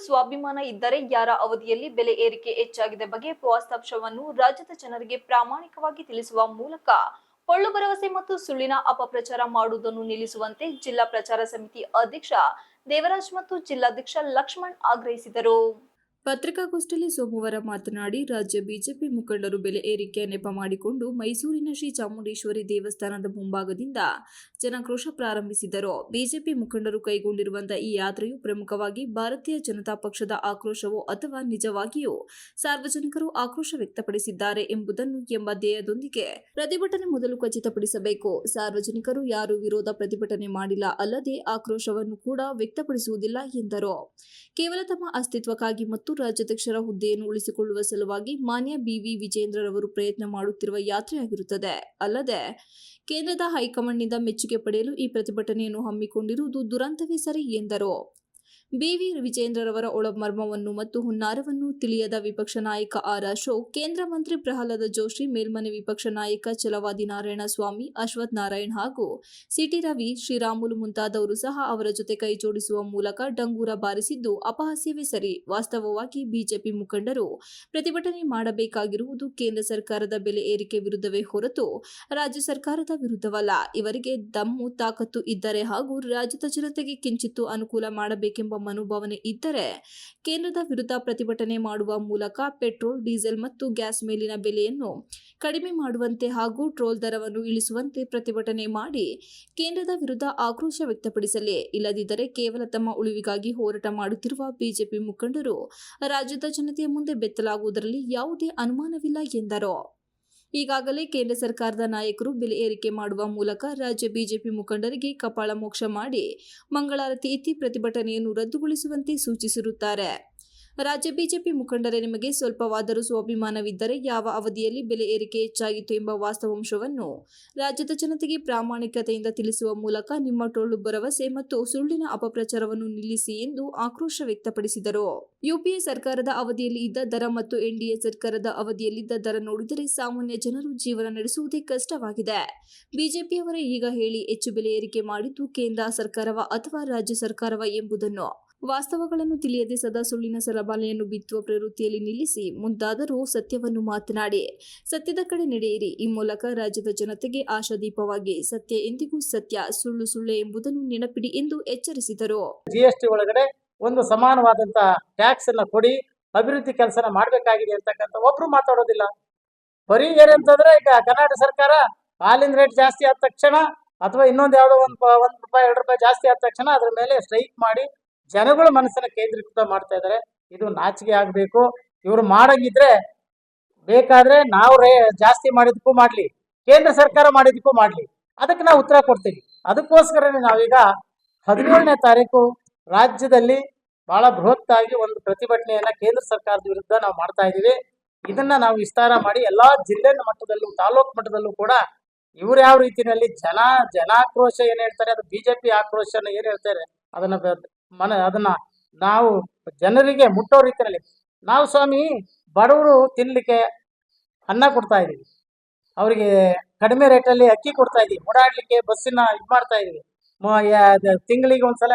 ಸ್ವಾಭಿಮಾನ ಇದ್ದರೆ ಯಾರ ಅವಧಿಯಲ್ಲಿ ಬೆಲೆ ಏರಿಕೆ ಹೆಚ್ಚಾಗಿದೆ ಬಗ್ಗೆ ವಾಸ್ತವಾಂಶವನ್ನು ರಾಜ್ಯದ ಜನರಿಗೆ ಪ್ರಾಮಾಣಿಕವಾಗಿ ತಿಳಿಸುವ ಮೂಲಕ ಪೊಳ್ಳು ಭರವಸೆ ಮತ್ತು ಸುಳ್ಳಿನ ಅಪಪ್ರಚಾರ ಮಾಡುವುದನ್ನು ನಿಲ್ಲಿಸುವಂತೆ ಜಿಲ್ಲಾ ಪ್ರಚಾರ ಸಮಿತಿ ಅಧ್ಯಕ್ಷ ದೇವರಾಜ್ ಮತ್ತು ಜಿಲ್ಲಾಧ್ಯಕ್ಷ ಲಕ್ಷ್ಮಣ್ ಆಗ್ರಹಿಸಿದರು. ಪತ್ರಿಕಾಗೋಷ್ಠಿಯಲ್ಲಿ ಸೋಮವಾರ ಮಾತನಾಡಿ, ರಾಜ್ಯ ಬಿಜೆಪಿ ಮುಖಂಡರು ಬೆಲೆ ಏರಿಕೆ ನೆಪ ಮಾಡಿಕೊಂಡು ಮೈಸೂರಿನ ಶ್ರೀ ಚಾಮುಂಡೇಶ್ವರಿ ದೇವಸ್ಥಾನದ ಮುಂಭಾಗದಿಂದ ಜನಾಕ್ರೋಶ ಪ್ರಾರಂಭಿಸಿದರು. ಬಿಜೆಪಿ ಮುಖಂಡರು ಕೈಗೊಂಡಿರುವಂತಹ ಈ ಯಾತ್ರೆಯು ಪ್ರಮುಖವಾಗಿ ಭಾರತೀಯ ಜನತಾ ಪಕ್ಷದ ಆಕ್ರೋಶವೋ ಅಥವಾ ನಿಜವಾಗಿಯೂ ಸಾರ್ವಜನಿಕರು ಆಕ್ರೋಶ ವ್ಯಕ್ತಪಡಿಸಿದ್ದಾರೆ ಎಂಬ ಧ್ಯೇಯದೊಂದಿಗೆ ಪ್ರತಿಭಟನೆ ಮೊದಲು ಖಚಿತಪಡಿಸಬೇಕು. ಸಾರ್ವಜನಿಕರು ಯಾರು ವಿರೋಧ ಪ್ರತಿಭಟನೆ ಮಾಡಿಲ್ಲ, ಅಲ್ಲದೆ ಆಕ್ರೋಶವನ್ನು ಕೂಡ ವ್ಯಕ್ತಪಡಿಸುವುದಿಲ್ಲ ಎಂದರು. ಕೇವಲ ತಮ್ಮ ಅಸ್ತಿತ್ವಕ್ಕಾಗಿ ಮತ್ತು ರಾಜ್ಯಾಧ್ಯಕ್ಷರ ಹುದ್ದೆಯನ್ನು ಉಳಿಸಿಕೊಳ್ಳುವ ಸಲುವಾಗಿ ಮಾನ್ಯ ಬಿ.ವಿ. ವಿಜೇಂದ್ರರವರು ಪ್ರಯತ್ನ ಮಾಡುತ್ತಿರುವ ಯಾತ್ರೆಯಾಗಿರುತ್ತದೆ. ಅಲ್ಲದೆ ಕೇಂದ್ರದ ಹೈಕಮಾಂಡ್ನಿಂದ ಮೆಚ್ಚುಗೆ ಪಡೆಯಲು ಈ ಪ್ರತಿಭಟನೆಯನ್ನು ಹಮ್ಮಿಕೊಂಡಿರುವುದು ದುರಂತವೇ ಸರಿ ಎಂದರು. ಬಿ.ವಿ. ವಿಜೇಂದ್ರರವರ ಒಳಮರ್ಮವನ್ನು ಮತ್ತು ಹುನ್ನಾರವನ್ನು ತಿಳಿಯದ ವಿಪಕ್ಷ ನಾಯಕ ಆರ್. ಅಶೋಕ್, ಕೇಂದ್ರ ಮಂತ್ರಿ ಪ್ರಹ್ಲಾದ ಜೋಶಿ, ಮೇಲ್ಮನೆ ವಿಪಕ್ಷ ನಾಯಕ ಛಲವಾದಿ ನಾರಾಯಣಸ್ವಾಮಿ, ಅಶ್ವಥ್ ನಾರಾಯಣ್ ಹಾಗೂ ಸಿ.ಟಿ. ರವಿ, ಶ್ರೀರಾಮುಲು ಮುಂತಾದವರು ಸಹ ಅವರ ಜೊತೆ ಕೈ ಜೋಡಿಸುವ ಮೂಲಕ ಡಂಗೂರ ಬಾರಿಸಿದ್ದು ಅಪಹಾಸ್ಯವೇ ಸರಿ. ವಾಸ್ತವವಾಗಿ ಬಿಜೆಪಿ ಮುಖಂಡರು ಪ್ರತಿಭಟನೆ ಮಾಡಬೇಕಾಗಿರುವುದು ಕೇಂದ್ರ ಸರ್ಕಾರದ ಬೆಲೆ ಏರಿಕೆ ವಿರುದ್ಧವೇ ಹೊರತು ರಾಜ್ಯ ಸರ್ಕಾರದ ವಿರುದ್ಧವಲ್ಲ. ಇವರಿಗೆ ದಮ್ಮು ತಾಕತ್ತು ಇದ್ದರೆ ಹಾಗೂ ರಾಜ್ಯದ ಜನತೆಗೆ ಕಿಂಚಿತ್ತು ಅನುಕೂಲ ಮಾಡಬೇಕೆಂಬ ಮನೋಭಾವನೆ ಇದ್ದರೆ ಕೇಂದ್ರದ ವಿರುದ್ಧ ಪ್ರತಿಭಟನೆ ಮಾಡುವ ಮೂಲಕ ಪೆಟ್ರೋಲ್, ಡೀಸೆಲ್ ಮತ್ತು ಗ್ಯಾಸ್ ಮೇಲಿನ ಬೆಲೆಯನ್ನು ಕಡಿಮೆ ಮಾಡುವಂತೆ ಹಾಗೂ ಟ್ರೋಲ್ ದರವನ್ನು ಇಳಿಸುವಂತೆ ಪ್ರತಿಭಟನೆ ಮಾಡಿ ಕೇಂದ್ರದ ವಿರುದ್ಧ ಆಕ್ರೋಶ ವ್ಯಕ್ತಪಡಿಸಲಿ. ಇಲ್ಲದಿದ್ದರೆ ಕೇವಲ ತಮ್ಮ ಉಳಿವಿಗಾಗಿ ಹೋರಾಟ ಮಾಡುತ್ತಿರುವ ಬಿಜೆಪಿ ಮುಖಂಡರು ರಾಜ್ಯದ ಜನತೆಯ ಮುಂದೆ ಬೆತ್ತಲಾಗುವುದರಲ್ಲಿ ಯಾವುದೇ ಅನುಮಾನವಿಲ್ಲ ಎಂದರು. ಈಗಾಗಲೇ ಕೇಂದ್ರ ಸರ್ಕಾರದ ನಾಯಕರು ಬೆಲೆ ಏರಿಕೆ ಮಾಡುವ ಮೂಲಕ ರಾಜ್ಯ ಬಿಜೆಪಿ ಮುಖಂಡರಿಗೆ ಕಪಾಳ ಮೋಕ್ಷ ಮಾಡಿ ಮಂಗಳಾರತಿ ಎತ್ತಿ ಪ್ರತಿಭಟನೆಯನ್ನು ರದ್ದುಗೊಳಿಸುವಂತೆ ಸೂಚಿಸಿರುತ್ತಾರೆ. ರಾಜ್ಯ ಬಿಜೆಪಿ ಮುಖಂಡರೇ, ನಿಮಗೆ ಸ್ವಲ್ಪವಾದರೂ ಸ್ವಾಭಿಮಾನವಿದ್ದರೆ ಯಾವ ಅವಧಿಯಲ್ಲಿ ಬೆಲೆ ಏರಿಕೆ ಹೆಚ್ಚಾಗಿತ್ತು ಎಂಬ ವಾಸ್ತವಾಂಶವನ್ನು ರಾಜ್ಯದ ಜನತೆಗೆ ಪ್ರಾಮಾಣಿಕತೆಯಿಂದ ತಿಳಿಸುವ ಮೂಲಕ ನಿಮ್ಮ ಟೊಳ್ಳು ಭರವಸೆ ಮತ್ತು ಸುಳ್ಳಿನ ಅಪಪ್ರಚಾರವನ್ನು ನಿಲ್ಲಿಸಿ ಎಂದು ಆಕ್ರೋಶ ವ್ಯಕ್ತಪಡಿಸಿದರು. ಯುಪಿಎ ಸರ್ಕಾರದ ಅವಧಿಯಲ್ಲಿ ಇದ್ದ ದರ ಮತ್ತು ಎನ್ಡಿಎ ಸರ್ಕಾರದ ಅವಧಿಯಲ್ಲಿದ್ದ ದರ ನೋಡಿದರೆ ಸಾಮಾನ್ಯ ಜನರು ಜೀವನ ನಡೆಸುವುದೇ ಕಷ್ಟವಾಗಿದೆ. ಬಿಜೆಪಿಯವರೇ ಈಗ ಹೇಳಿ, ಹೆಚ್ಚು ಬೆಲೆ ಏರಿಕೆ ಮಾಡಿದ್ದು ಕೇಂದ್ರ ಸರ್ಕಾರವ ಅಥವಾ ರಾಜ್ಯ ಸರ್ಕಾರವ ಎಂಬುದನ್ನು. ವಾಸ್ತವಗಳನ್ನು ತಿಳಿಯದೆ ಸದಾ ಸುಳ್ಳಿನ ಸರಬಾಲೆಯನ್ನು ಬಿತ್ತುವ ಪ್ರವೃತ್ತಿಯಲ್ಲಿ ನಿಲ್ಲಿಸಿ, ಮುಂದಾದರೂ ಸತ್ಯವನ್ನು ಮಾತನಾಡಿ, ಸತ್ಯದ ಕಡೆ ನಡೆಯಿರಿ. ಈ ಮೂಲಕ ರಾಜ್ಯದ ಜನತೆಗೆ ಆಶಾದೀಪವಾಗಿ ಸತ್ಯ ಎಂದಿಗೂ ಸತ್ಯ, ಸುಳ್ಳು ಸುಳ್ಳೆ ಎಂಬುದನ್ನು ನೆನಪಿಡಿ ಎಂದು ಎಚ್ಚರಿಸಿದರು. ಜಿಎಸ್ಟಿ ಒಳಗಡೆ ಒಂದು ಸಮಾನವಾದಂತಹ ಟ್ಯಾಕ್ಸ್ ಅನ್ನ ಕೊಡಿ, ಅಭಿವೃದ್ಧಿ ಕೆಲಸನ ಮಾಡಬೇಕಾಗಿದೆ ಅಂತಕ್ಕಂಥ ಒಬ್ರು ಮಾತಾಡೋದಿಲ್ಲ. ಬರೀ ಏನಂತಂದ್ರೆ, ಈಗ ಕರ್ನಾಟಕ ಸರ್ಕಾರ ಹಾಲಿನ ರೇಟ್ ಜಾಸ್ತಿ ಆದ ತಕ್ಷಣ ಅಥವಾ ಇನ್ನೊಂದು ಯಾವುದೋ ಒಂದು ರೂಪಾಯಿ 2 ರೂಪಾಯಿ ಜಾಸ್ತಿ ಆದ ತಕ್ಷಣ ಅದ್ರ ಮೇಲೆ ಸ್ಟ್ರೈಕ್ ಮಾಡಿ ಜನಗಳ ಮನಸ್ಸನ್ನ ಕೇಂದ್ರೀಕೃತ ಮಾಡ್ತಾ ಇದ್ದಾರೆ. ಇದು ನಾಚಿಕೆ ಆಗಬೇಕು. ಇವರು ಮಾಡಂಗಿದ್ರೆ ಬೇಕಾದ್ರೆ ನಾವು ಜಾಸ್ತಿ ಮಾಡಿದಕ್ಕೂ ಮಾಡ್ಲಿ, ಕೇಂದ್ರ ಸರ್ಕಾರ ಮಾಡಿದಕ್ಕೂ ಮಾಡ್ಲಿ, ಅದಕ್ಕೆ ನಾವು ಉತ್ತರ ಕೊಡ್ತೀವಿ. ಅದಕ್ಕೋಸ್ಕರನೇ ನಾವೀಗ 17ನೇ ತಾರೀಕು ರಾಜ್ಯದಲ್ಲಿ ಬಹಳ ಬೃಹತ್ತಾಗಿ ಒಂದು ಪ್ರತಿಭಟನೆಯನ್ನ ಕೇಂದ್ರ ಸರ್ಕಾರದ ವಿರುದ್ಧ ನಾವು ಮಾಡ್ತಾ ಇದೀವಿ. ಇದನ್ನ ನಾವು ವಿಸ್ತಾರ ಮಾಡಿ ಎಲ್ಲಾ ಜಿಲ್ಲೆ ಮಟ್ಟದಲ್ಲೂ ತಾಲೂಕು ಮಟ್ಟದಲ್ಲೂ ಕೂಡ ಇವ್ರು ಯಾವ ರೀತಿಯಲ್ಲಿ ಜನಾಕ್ರೋಶ ಏನ್ ಹೇಳ್ತಾರೆ, ಅದು ಬಿಜೆಪಿ ಆಕ್ರೋಶನ ಏನ್ ಹೇಳ್ತಾರೆ ಅದನ್ನ ನಾವು ಜನರಿಗೆ ಮುಟ್ಟೋ ರೀತಿಯಲ್ಲಿ ನಾವು ಸ್ವಾಮಿ ಬಡವರು ತಿನ್ಲಿಕ್ಕೆ ಅನ್ನ ಕೊಡ್ತಾ ಇದೀವಿ, ಅವರಿಗೆ ಕಡಿಮೆ ರೇಟಲ್ಲಿ ಅಕ್ಕಿ ಕೊಡ್ತಾ ಇದೀವಿ, ಓಡಾಡ್ಲಿಕ್ಕೆ ಬಸ್ಸಿನ ಇದು ಮಾಡ್ತಾ ಇದೀವಿ, ತಿಂಗಳಿಗೆ ಒಂದ್ಸಲ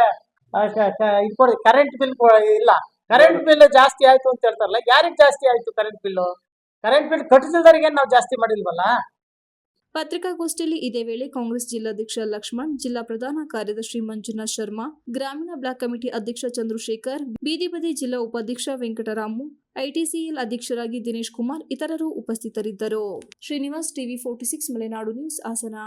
ಕರೆಂಟ್ ಬಿಲ್ ಇಲ್ಲ, ಕರೆಂಟ್ ಬಿಲ್ ಜಾಸ್ತಿ ಆಯ್ತು ಅಂತ ಹೇಳ್ತಾರಲ್ಲ, ಯಾರಿಗೆ ಜಾಸ್ತಿ ಆಯ್ತು ಕರೆಂಟ್ ಬಿಲ್ ಕಟ್ಟಿಸಿದವರಿಗೆ ನಾವು ಜಾಸ್ತಿ ಮಾಡಿಲ್ವಲ್ಲ. ಪತ್ರಿಕಾಗೋಷ್ಠಿಯಲ್ಲಿ ಇದೇ ವೇಳೆ ಕಾಂಗ್ರೆಸ್ ಜಿಲ್ಲಾಧ್ಯಕ್ಷ ಲಕ್ಷ್ಮಣ್, ಜಿಲ್ಲಾ ಪ್ರಧಾನ ಕಾರ್ಯದರ್ಶಿ ಮಂಜುನಾಥ್ ಶರ್ಮಾ, ಗ್ರಾಮೀಣ ಬ್ಲಾಕ್ ಕಮಿಟಿ ಅಧ್ಯಕ್ಷ ಚಂದ್ರಶೇಖರ್, ಬೀದಿ ಬದಿ ಜಿಲ್ಲಾ ಉಪಾಧ್ಯಕ್ಷ ವೆಂಕಟರಾಮು, ಐಟಿಸಿಎಲ್ ಅಧ್ಯಕ್ಷರಾಗಿ ದಿನೇಶ್ ಕುಮಾರ್ ಇತರರು ಉಪಸ್ಥಿತರಿದ್ದರು. Srinivas, TV 46 Malenadu news, Hassan.